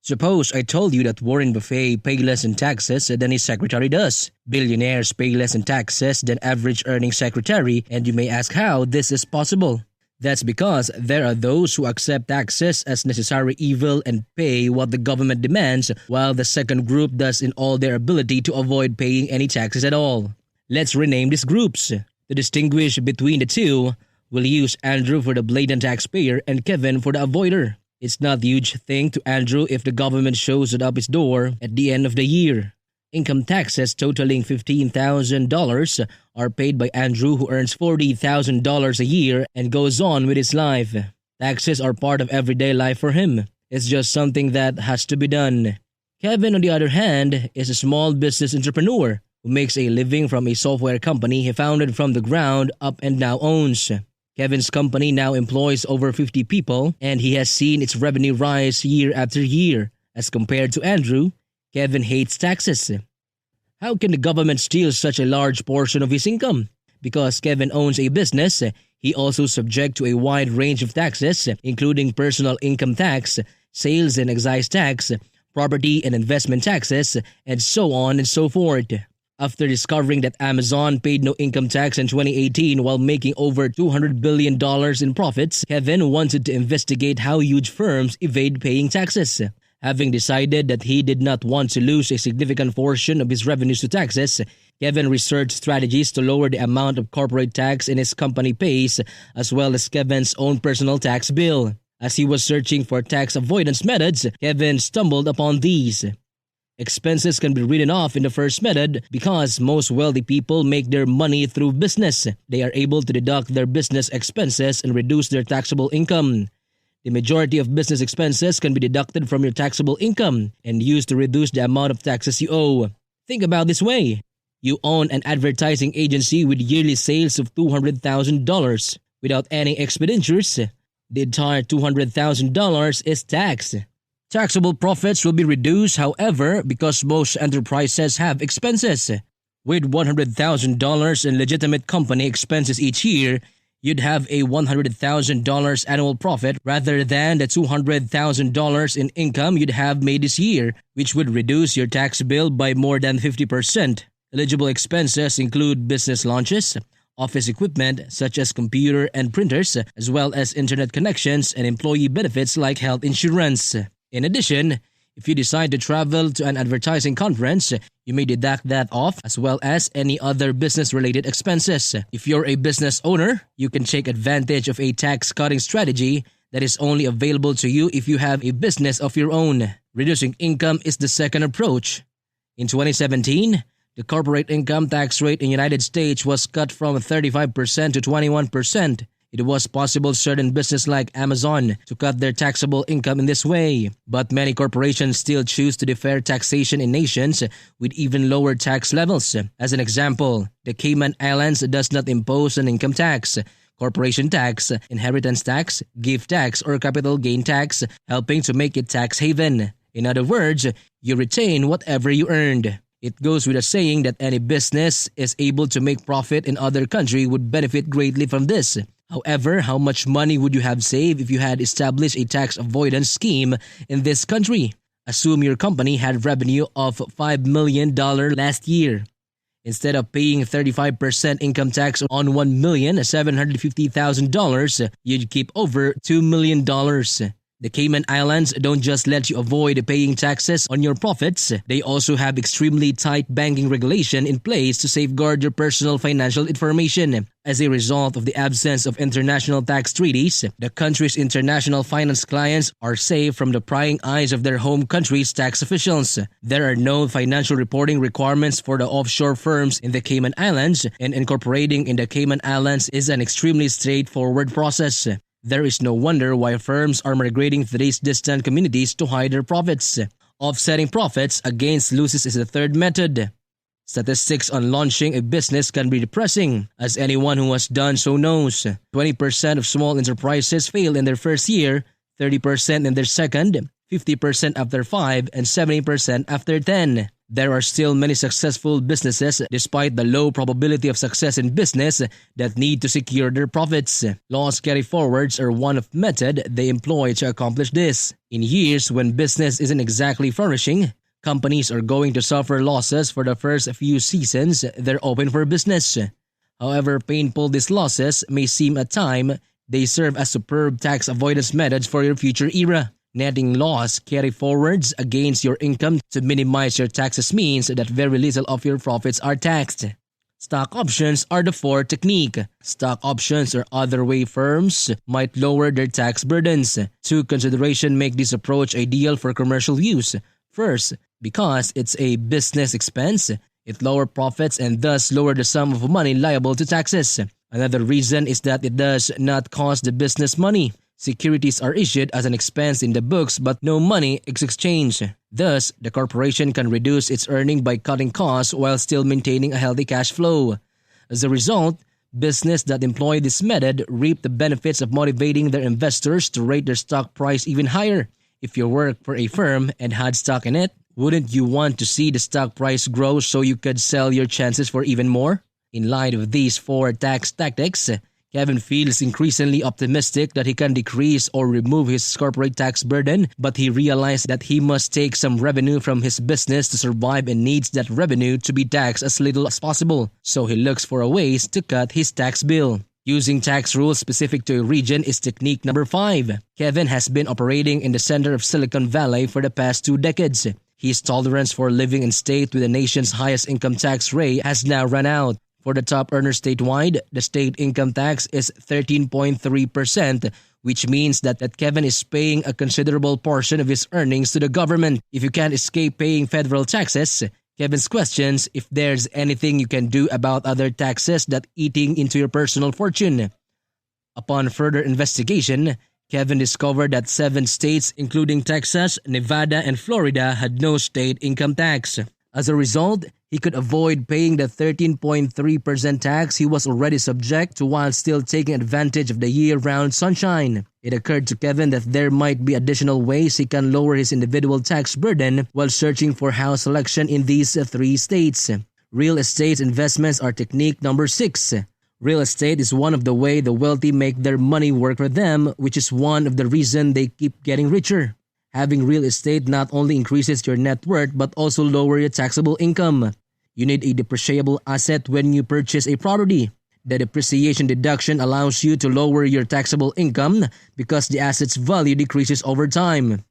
Suppose I told you that Warren Buffett pays less in taxes than his secretary does. Billionaires pay less in taxes than average earning secretary, and you may ask how this is possible. That's because there are those who accept taxes as necessary evil and pay what the government demands, while the second group does in all their ability to avoid paying any taxes at all. Let's rename these groups. To distinguish between the two, we'll use Andrew for the blatant taxpayer and Kevin for the avoider. It's not a huge thing to Andrew if the government shows it up his door at the end of the year. Income taxes totaling $15,000 are paid by Andrew, who earns $40,000 a year and goes on with his life. Taxes are part of everyday life for him. It's just something that has to be done. Kevin, on the other hand, is a small business entrepreneur who makes a living from a software company he founded from the ground up and now owns. Kevin's company now employs over 50 people, and he has seen its revenue rise year after year. As compared to Andrew, Kevin hates taxes. How can the government steal such a large portion of his income? Because Kevin owns a business, he also subject to a wide range of taxes, including personal income tax, sales and excise tax, property and investment taxes, and so on and so forth. After discovering that Amazon paid no income tax in 2018 while making over $200 billion in profits, Kevin wanted to investigate how huge firms evade paying taxes. Having decided that he did not want to lose a significant portion of his revenues to taxes, Kevin researched strategies to lower the amount of corporate tax in his company pays, as well as Kevin's own personal tax bill. As he was searching for tax avoidance methods, Kevin stumbled upon these. Expenses can be written off in the first method because most wealthy people make their money through business. They are able to deduct their business expenses and reduce their taxable income. The majority of business expenses can be deducted from your taxable income and used to reduce the amount of taxes you owe. Think about this way. You own an advertising agency with yearly sales of $200,000. Without any expenditures, the entire $200,000 is taxed. Taxable profits will be reduced, however, because most enterprises have expenses. With $100,000 in legitimate company expenses each year, you'd have a $100,000 annual profit rather than the $200,000 in income you'd have made this year, which would reduce your tax bill by more than 50%. Eligible expenses include business launches, office equipment such as computer and printers, as well as internet connections and employee benefits like health insurance. In addition, if you decide to travel to an advertising conference, you may deduct that off as well as any other business-related expenses. If you're a business owner, you can take advantage of a tax-cutting strategy that is only available to you if you have a business of your own. Reducing income is the second approach. In 2017, the corporate income tax rate in the United States was cut from 35% to 21%. It was possible certain businesses like Amazon to cut their taxable income in this way, but many corporations still choose to defer taxation in nations with even lower tax levels. As an example, the Cayman Islands does not impose an income tax, corporation tax, inheritance tax, gift tax, or capital gain tax, helping to make it tax haven. In other words, you retain whatever you earned. It goes without saying that any business is able to make profit in other country would benefit greatly from this. However, how much money would you have saved if you had established a tax avoidance scheme in this country? Assume your company had revenue of $5 million last year. Instead of paying 35% income tax on $1,750,000, you'd keep over $2 million. The Cayman Islands don't just let you avoid paying taxes on your profits, they also have extremely tight banking regulation in place to safeguard your personal financial information. As a result of the absence of international tax treaties, the country's international finance clients are safe from the prying eyes of their home country's tax officials. There are no financial reporting requirements for the offshore firms in the Cayman Islands, and incorporating in the Cayman Islands is an extremely straightforward process. There is no wonder why firms are migrating to these distant communities to hide their profits. Offsetting profits against losses is the third method. Statistics on launching a business can be depressing, as anyone who has done so knows. 20% of small enterprises fail in their first year, 30% in their second, 50% after 5, and 70% after 10. There are still many successful businesses, despite the low probability of success in business, that need to secure their profits. Loss carry-forwards are one of method they employ to accomplish this. In years when business isn't exactly flourishing, companies are going to suffer losses for the first few seasons they're open for business. However painful these losses may seem at time, they serve as superb tax avoidance methods for your future era. Netting loss carry-forwards against your income to minimize your taxes means that very little of your profits are taxed. Stock options are the fourth technique. Stock options or other way firms might lower their tax burdens. Two considerations make this approach ideal for commercial use. First, because it's a business expense, it lowers profits and thus lower the sum of money liable to taxes. Another reason is that it does not cost the business money. Securities are issued as an expense in the books but no money is exchanged. Thus, the corporation can reduce its earning by cutting costs while still maintaining a healthy cash flow. As a result, businesses that employ this method reap the benefits of motivating their investors to rate their stock price even higher. If you work for a firm and had stock in it, wouldn't you want to see the stock price grow so you could sell your chances for even more? In light of these four tax tactics, Kevin feels increasingly optimistic that he can decrease or remove his corporate tax burden, but he realized that he must take some revenue from his business to survive and needs that revenue to be taxed as little as possible. So he looks for ways to cut his tax bill. Using tax rules specific to a region is technique number 5. Kevin has been operating in the center of Silicon Valley for the past 2 decades. His tolerance for living in state with the nation's highest income tax rate has now run out. For the top earners statewide, the state income tax is 13.3%, which means that Kevin is paying a considerable portion of his earnings to the government. If you can't escape paying federal taxes, Kevin questions if there's anything you can do about other taxes that eating into your personal fortune. Upon further investigation, Kevin discovered that 7 states, including Texas, Nevada, and Florida, had no state income tax. As a result, he could avoid paying the 13.3% tax he was already subject to while still taking advantage of the year-round sunshine. It occurred to Kevin that there might be additional ways he can lower his individual tax burden while searching for house selection in these 3 states. Real estate investments are technique number 6. Real estate is one of the ways the wealthy make their money work for them, which is one of the reasons they keep getting richer. Having real estate not only increases your net worth but also lower your taxable income. You need a depreciable asset when you purchase a property. The depreciation deduction allows you to lower your taxable income because the asset's value decreases over time.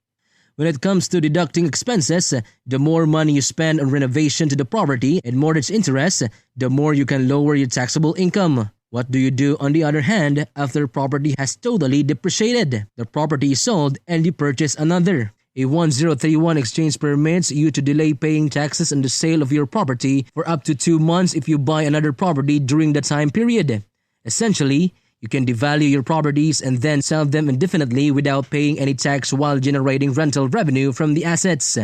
When it comes to deducting expenses, the more money you spend on renovation to the property and mortgage interest, the more you can lower your taxable income. What do you do on the other hand after property has totally depreciated? The property is sold and you purchase another. A 1031 exchange permits you to delay paying taxes on the sale of your property for up to 2 months if you buy another property during the time period. Essentially, you can devalue your properties and then sell them indefinitely without paying any tax while generating rental revenue from the assets.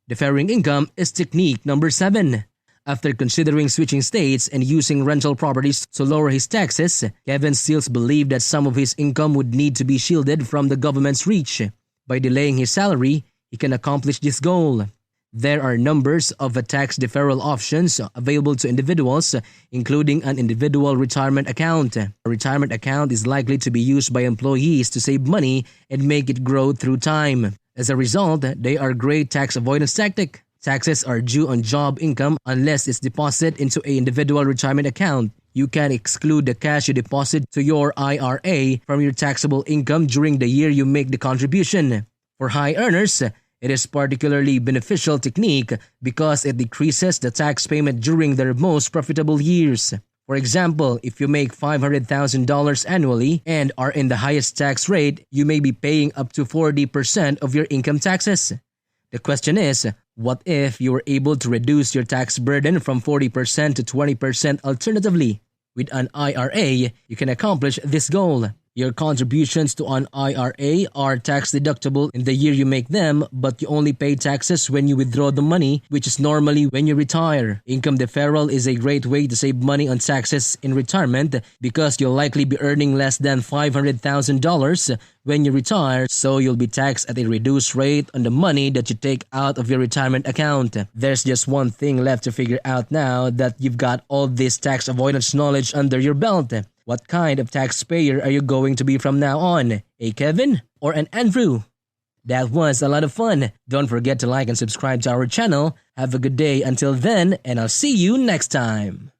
Deferring income is technique number 7. After considering switching states and using rental properties to lower his taxes, Kevin still believed that some of his income would need to be shielded from the government's reach. By delaying his salary, he can accomplish this goal. There are numbers of tax deferral options available to individuals, including an individual retirement account. A retirement account is likely to be used by employees to save money and make it grow through time. As a result, they are a great tax avoidance tactic. Taxes are due on job income unless it's deposited into an individual retirement account. You can exclude the cash you deposit to your IRA from your taxable income during the year you make the contribution. For high earners, it is particularly beneficial technique because it decreases the tax payment during their most profitable years. For example, if you make $500,000 annually and are in the highest tax rate, you may be paying up to 40% of your income taxes. The question is, what if you were able to reduce your tax burden from 40% to 20% alternatively? With an IRA, you can accomplish this goal. Your contributions to an IRA are tax deductible in the year you make them, but you only pay taxes when you withdraw the money, which is normally when you retire. Income deferral is a great way to save money on taxes in retirement because you'll likely be earning less than $500,000 when you retire, so you'll be taxed at a reduced rate on the money that you take out of your retirement account. There's just one thing left to figure out now that you've got all this tax avoidance knowledge under your belt. What kind of taxpayer are you going to be from now on? A Kevin or an Andrew? That was a lot of fun. Don't forget to like and subscribe to our channel. Have a good day until then, and I'll see you next time.